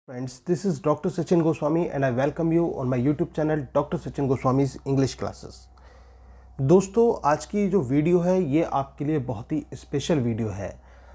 Friends, this is Dr. Sachin Goswami and I welcome you on my YouTube channel Dr. Sachin Goswami's English Classes। दोस्तों, आज की जो video है ये आपके लिए बहुत ही स्पेशल वीडियो है।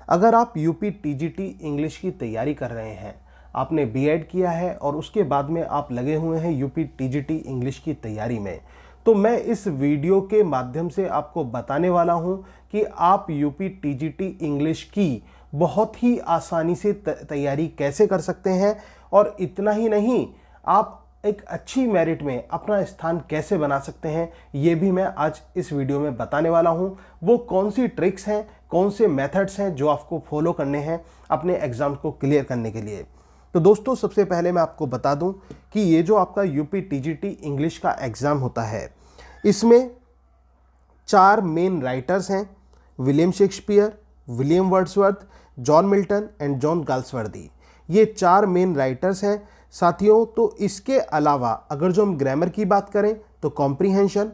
अगर आप यूपी टीजीटी इंग्लिश की तैयारी कर रहे हैं, आपने बीएड किया है और उसके बाद में आप लगे हुए हैं यूपी टीजीटी इंग्लिश की तैयारी में, तो मैं इस वीडियो के माध्यम से आपको बताने वाला हूं कि आप यूपी टीजीटी इंग्लिश की बहुत ही आसानी से तैयारी कैसे कर सकते हैं और इतना ही नहीं, आप एक अच्छी मेरिट में अपना स्थान कैसे बना सकते हैं, ये भी मैं आज इस वीडियो में बताने वाला हूं। वो कौन सी ट्रिक्स हैं, कौन से मेथड्स हैं जो आपको फॉलो करने हैं अपने एग्जाम को क्लियर करने के लिए। तो दोस्तों, सबसे पहले मैं आपको बता दूं कि ये जो आपका यूपी टीजीटी इंग्लिश का एग्ज़ाम होता है, इसमें 4 मेन राइटर्स हैं, William Shakespeare, William Wordsworth, John Milton and John Galsworthy. ये 4 मेन राइटर्स हैं साथियों। तो इसके अलावा अगर जो हम ग्रामर की बात करें तो comprehension,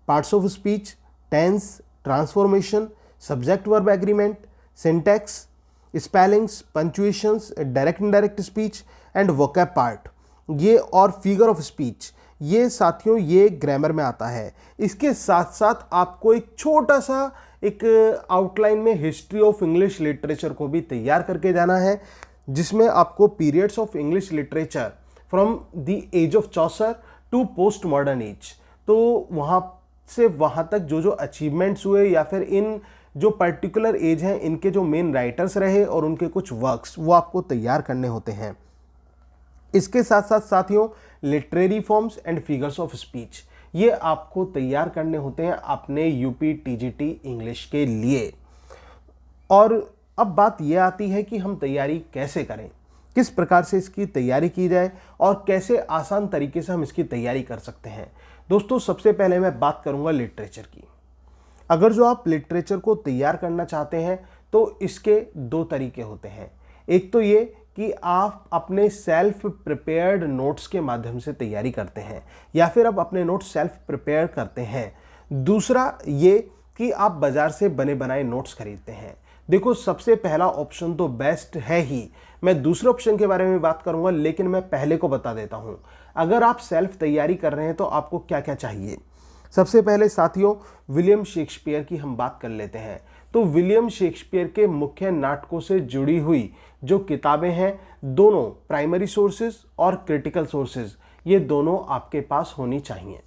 parts of speech, tense, transformation, subject verb agreement, syntax, spellings, punctuations, direct indirect speech and vocab part, ये और फिगर ऑफ स्पीच, ये साथियों ये ग्रामर में आता है। इसके साथ साथ आपको एक छोटा सा एक आउटलाइन में हिस्ट्री ऑफ इंग्लिश लिटरेचर को भी तैयार करके जाना है, जिसमें आपको periods of English literature from the age of Chaucer to post modern age, तो वहाँ से वहाँ तक जो जो अचीवमेंट्स हुए या फिर इन जो पर्टिकुलर एज हैं इनके जो मेन राइटर्स रहे और उनके कुछ वर्क्स वो आपको तैयार करने होते हैं। इसके साथ साथ साथियों literary forms and figures of speech, ये आपको तैयार करने होते हैं अपने यूपी टीजीटी इंग्लिश के लिए। और अब बात यह आती है कि हम तैयारी कैसे करें, किस प्रकार से इसकी तैयारी की जाए और कैसे आसान तरीके से हम इसकी तैयारी कर सकते हैं। दोस्तों, सबसे पहले मैं बात करूंगा लिटरेचर की। अगर जो आप लिटरेचर को तैयार करना चाहते हैं तो इसके 2 तरीके होते हैं। एक तो ये कि आप अपने सेल्फ प्रिपेयर्ड नोट्स के माध्यम से तैयारी करते हैं या फिर आप अपने नोट्स सेल्फ प्रिपेयर करते हैं। दूसरा ये कि आप बाजार से बने बनाए नोट्स खरीदते हैं। देखो, सबसे पहला ऑप्शन तो बेस्ट है ही। मैं दूसरे ऑप्शन के बारे में बात करूंगा, लेकिन मैं पहले को बता देता हूं। अगर आप सेल्फ तैयारी कर रहे हैं तो आपको क्या क्या चाहिए। सबसे पहले साथियों विलियम शेक्सपियर की हम बात कर लेते हैं। तो विलियम शेक्सपियर के मुख्य नाटकों से जुड़ी हुई जो किताबें हैं, दोनों प्राइमरी सोर्सेज और क्रिटिकल सोर्सेज, ये दोनों आपके पास होनी चाहिए।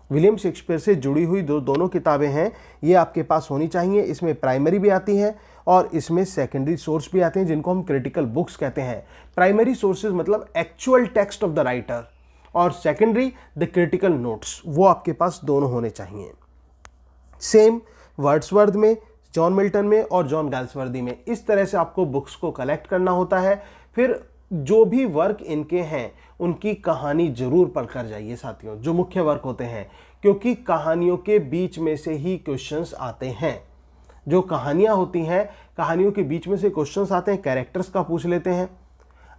विलियम शेक्सपियर से जुड़ी हुई दोनों किताबें हैं, ये आपके पास होनी चाहिए। इसमें प्राइमरी भी आती है और इसमें सेकेंडरी सोर्स भी आते हैं, जिनको हम क्रिटिकल बुक्स कहते हैं। प्राइमरी सोर्सेज मतलब actual text of the writer, और सेकेंडरी द क्रिटिकल नोट्स, वो आपके पास दोनों होने चाहिए। सेम वर्ड्सवर्थ में, जॉन मिल्टन में और जॉन गाल्सवर्दी में, इस तरह से आपको बुक्स को कलेक्ट करना होता है। फिर जो भी वर्क इनके हैं उनकी कहानी जरूर पढ़कर जाइए साथियों, जो मुख्य वर्क होते हैं, क्योंकि कहानियों के बीच में से ही क्वेश्चंस आते हैं। जो कहानियां होती हैं, कहानियों के बीच में से क्वेश्चंस आते हैं। कैरेक्टर्स का पूछ लेते हैं,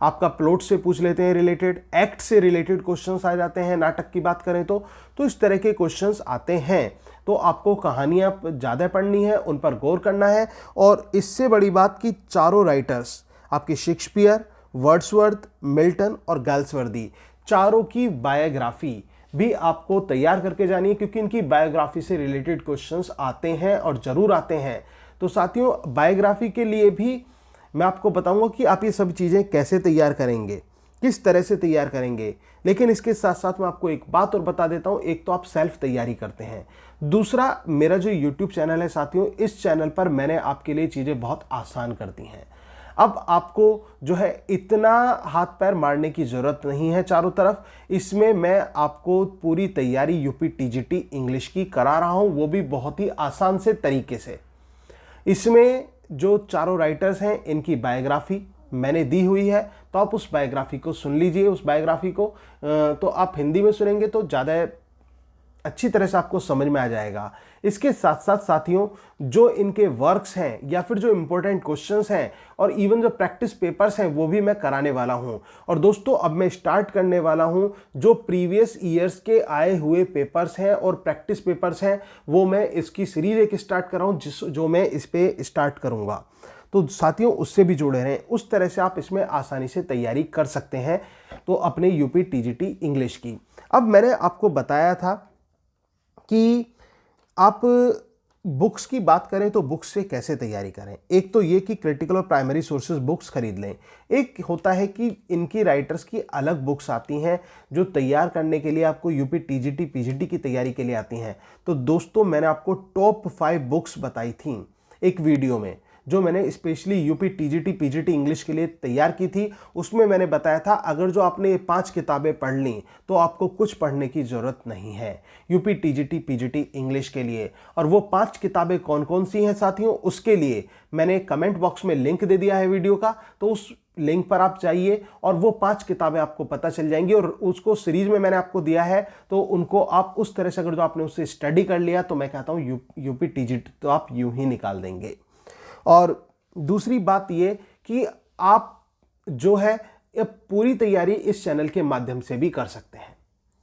आपका प्लॉट से पूछ लेते हैं, रिलेटेड एक्ट से रिलेटेड क्वेश्चंस आ जाते हैं। नाटक की बात करें तो इस तरह के क्वेश्चंस आते हैं। तो आपको कहानियां ज़्यादा पढ़नी है, उन पर गौर करना है। और इससे बड़ी बात कि चारों राइटर्स आपके शेक्सपियर, वर्ड्सवर्थ, मिल्टन और गाल्सवर्दी, चारों की बायोग्राफी भी आपको तैयार करके जानी है, क्योंकि इनकी बायोग्राफी से रिलेटेड क्वेश्चंस आते हैं और ज़रूर आते हैं। तो साथियों, बायोग्राफी के लिए भी मैं आपको बताऊंगा कि आप ये सब चीज़ें कैसे तैयार करेंगे, किस तरह से तैयार करेंगे। लेकिन इसके साथ साथ मैं आपको एक बात और बता देता हूं। एक तो आप सेल्फ तैयारी करते हैं, दूसरा मेरा जो YouTube चैनल है साथियों, इस चैनल पर मैंने आपके लिए चीज़ें बहुत आसान कर दी हैं। अब आपको जो है इतना हाथ पैर मारने की ज़रूरत नहीं है चारों तरफ। इसमें मैं आपको पूरी तैयारी यूपी टीजीटी इंग्लिश की करा रहा हूँ, वो भी बहुत ही आसान से तरीके से। इसमें जो चारों राइटर्स हैं इनकी बायोग्राफी मैंने दी हुई है, तो आप उस बायोग्राफी को सुन लीजिए। उस बायोग्राफी को तो आप हिंदी में सुनेंगे तो ज़्यादा अच्छी तरह से आपको समझ में आ जाएगा। इसके साथ साथ साथियों जो इनके वर्क्स हैं या फिर जो इंपॉर्टेंट क्वेश्चंस हैं और इवन जो प्रैक्टिस पेपर्स हैं वो भी मैं कराने वाला हूं। और दोस्तों अब मैं स्टार्ट करने वाला हूं जो प्रीवियस ईयर्स के आए हुए पेपर्स हैं और प्रैक्टिस पेपर्स हैं, वो मैं इसकी सीरीज एक स्टार्ट कर रहा हूं जो मैं इस पे स्टार्ट करूंगा। तो साथियों उससे भी जुड़े रहें। उस तरह से आप इसमें आसानी से तैयारी कर सकते हैं तो अपने यूपी टीजीटी इंग्लिश की। अब मैंने आपको बताया था कि आप बुक्स की बात करें तो बुक्स से कैसे तैयारी करें। एक तो ये कि क्रिटिकल और प्राइमरी सोर्सेज बुक्स खरीद लें। एक होता है कि इनकी राइटर्स की अलग बुक्स आती हैं जो तैयार करने के लिए आपको यूपी टीजीटी पीजीटी की तैयारी के लिए आती हैं। तो दोस्तों मैंने आपको टॉप 5 बुक्स बताई थी एक वीडियो में, जो मैंने specially UP TGT PGT English के लिए तैयार की थी। उसमें मैंने बताया था अगर जो आपने ये 5 किताबें पढ़ ली तो आपको कुछ पढ़ने की ज़रूरत नहीं है यूपी टीजीटी पीजीटी इंग्लिश के लिए। और वो 5 किताबें कौन कौन सी हैं साथियों, उसके लिए मैंने कमेंट बॉक्स में लिंक दे दिया है वीडियो का, तो उस लिंक पर आप जाइए और वो 5 किताबें आपको पता चल जाएंगी। और उसको सीरीज में मैंने आपको दिया है तो उनको आप उस तरह से अगर जो आपने उससे स्टडी कर लिया तो मैं कहता हूँ यूपी टीजीटी तो आप यूं ही निकाल देंगे। और दूसरी बात ये कि आप जो है ये पूरी तैयारी इस चैनल के माध्यम से भी कर सकते हैं,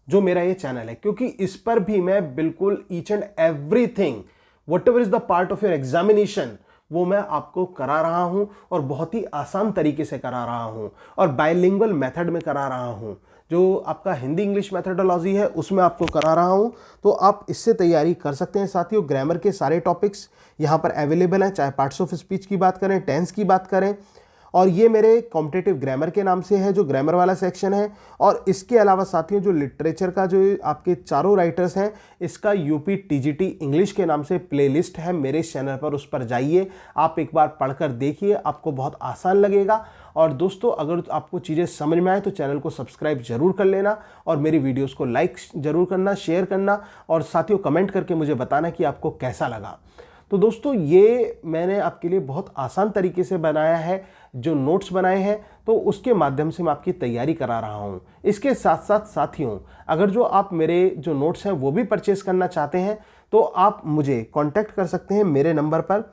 जो मेरा ये चैनल है, क्योंकि इस पर भी मैं बिल्कुल each and everything what ever is the part of your examination वो मैं आपको करा रहा हूं और बहुत ही आसान तरीके से करा रहा हूं और बायलिंगुअल मेथड में करा रहा हूं। जो आपका हिंदी इंग्लिश मेथडोलॉजी है उसमें आपको करा रहा हूं, तो आप इससे तैयारी कर सकते हैं साथियों। ग्रामर के सारे टॉपिक्स यहाँ पर अवेलेबल हैं, चाहे पार्ट्स ऑफ स्पीच की बात करें, टेंस की बात करें। और ये मेरे कॉम्पिटिटिव ग्रामर के नाम से है जो ग्रामर वाला सेक्शन है। और इसके अलावा साथियों जो लिटरेचर का जो आपके चारों राइटर्स हैं इसका यूपी टीजीटी इंग्लिश के नाम से प्लेलिस्ट है मेरे चैनल पर, उस पर जाइए, आप एक बार पढ़कर देखिए, आपको बहुत आसान लगेगा। और दोस्तों अगर आपको चीज़ें समझ में आए तो चैनल को सब्सक्राइब जरूर कर लेना और मेरी वीडियोस को लाइक जरूर करना, शेयर करना और साथियों कमेंट करके मुझे बताना कि आपको कैसा लगा। तो दोस्तों ये मैंने आपके लिए बहुत आसान तरीके से बनाया है, जो नोट्स बनाए हैं तो उसके माध्यम से मैं आपकी तैयारी करा रहा हूं। इसके साथ साथ साथियों अगर जो आप मेरे जो नोट्स हैं वो भी परचेस करना चाहते हैं तो आप मुझे कांटेक्ट कर सकते हैं मेरे नंबर पर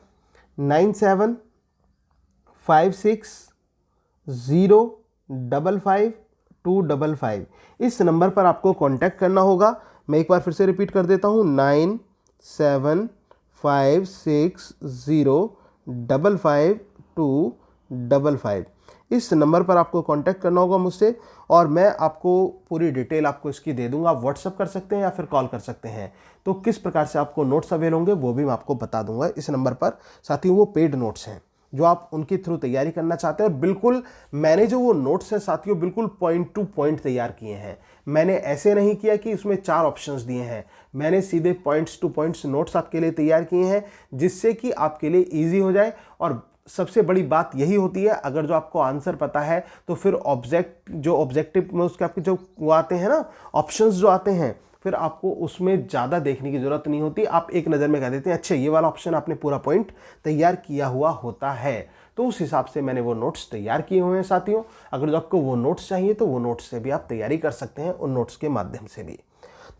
9756055255। इस नंबर पर आपको कांटेक्ट करना होगा। मैं एक बार फिर से रिपीट कर देता हूं, 9756055255। इस नंबर पर आपको कांटेक्ट करना होगा मुझसे और मैं आपको पूरी डिटेल आपको इसकी दे दूंगा। आप व्हाट्सअप कर सकते हैं या फिर कॉल कर सकते हैं। तो किस प्रकार से आपको नोट्स अवेल होंगे वो भी मैं आपको बता दूंगा इस नंबर पर। साथियों वो पेड नोट्स हैं जो आप उनके थ्रू तैयारी करना चाहते हैं। और बिल्कुल मैंने जो वो नोट्स हैं साथियों बिल्कुल पॉइंट टू पॉइंट तैयार किए हैं। मैंने ऐसे नहीं किया कि उसमें 4 ऑप्शंस दिए हैं, मैंने सीधे पॉइंट्स टू पॉइंट्स नोट्स आपके लिए तैयार किए हैं जिससे कि आपके लिए ईजी हो जाए। और सबसे बड़ी बात यही होती है अगर जो आपको आंसर पता है तो फिर ऑब्जेक्टिव में उसके आपके जो वो आते हैं ना ऑप्शंस जो आते हैं, फिर आपको उसमें ज़्यादा देखने की ज़रूरत नहीं होती। आप एक नज़र में कह देते हैं अच्छा ये वाला ऑप्शन आपने पूरा पॉइंट तैयार किया हुआ होता है। तो उस हिसाब से मैंने वो नोट्स तैयार किए हुए हैं साथियों। अगर जो आपको वो नोट्स चाहिए तो वो नोट्स से भी आप तैयारी कर सकते हैं, उन नोट्स के माध्यम से भी।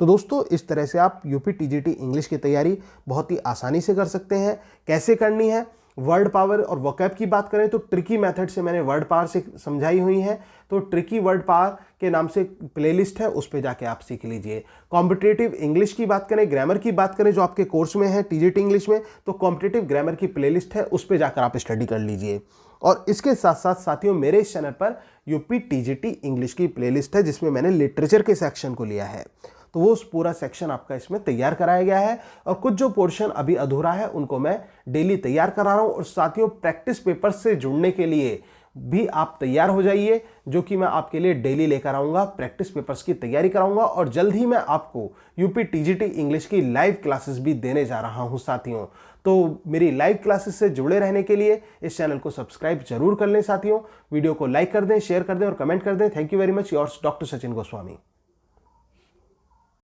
तो दोस्तों इस तरह से आप यूपी टीजीटी इंग्लिश की तैयारी बहुत ही आसानी से कर सकते हैं। कैसे करनी है, वर्ड पावर और वोकैब की बात करें तो ट्रिकी मेथड से मैंने वर्ड पावर से समझाई हुई है। तो ट्रिकी वर्ड पावर के नाम से प्लेलिस्ट है, उस पे जाके आप सीख लीजिए। कॉम्पिटिटिव इंग्लिश की बात करें, ग्रामर की बात करें जो आपके कोर्स में है टीजीटी इंग्लिश में, तो कॉम्पिटिटिव ग्रामर की प्लेलिस्ट है, उस पे जाकर आप स्टडी कर लीजिए। और इसके साथ साथ साथियों मेरे इस चैनल पर यूपी टीजीटी इंग्लिश की प्लेलिस्ट है जिसमें मैंने लिटरेचर के सेक्शन को लिया है। तो वो उस पूरा सेक्शन आपका इसमें तैयार कराया गया है। और कुछ जो पोर्शन अभी अधूरा है उनको मैं डेली तैयार करा रहा हूं। और साथियों प्रैक्टिस पेपर्स से जुड़ने के लिए भी आप तैयार हो जाइए, जो कि मैं आपके लिए डेली लेकर आऊंगा, प्रैक्टिस पेपर्स की तैयारी कराऊंगा। और जल्द ही मैं आपको यूपी टीजीटी इंग्लिश की लाइव क्लासेस भी देने जा रहा हूं साथियों। तो मेरी लाइव क्लासेस से जुड़े रहने के लिए इस चैनल को सब्सक्राइब जरूर कर लें साथियों। वीडियो को लाइक कर दें, शेयर कर दें और कमेंट कर दें। Thank you very much, yours doctor Sachin Goswami.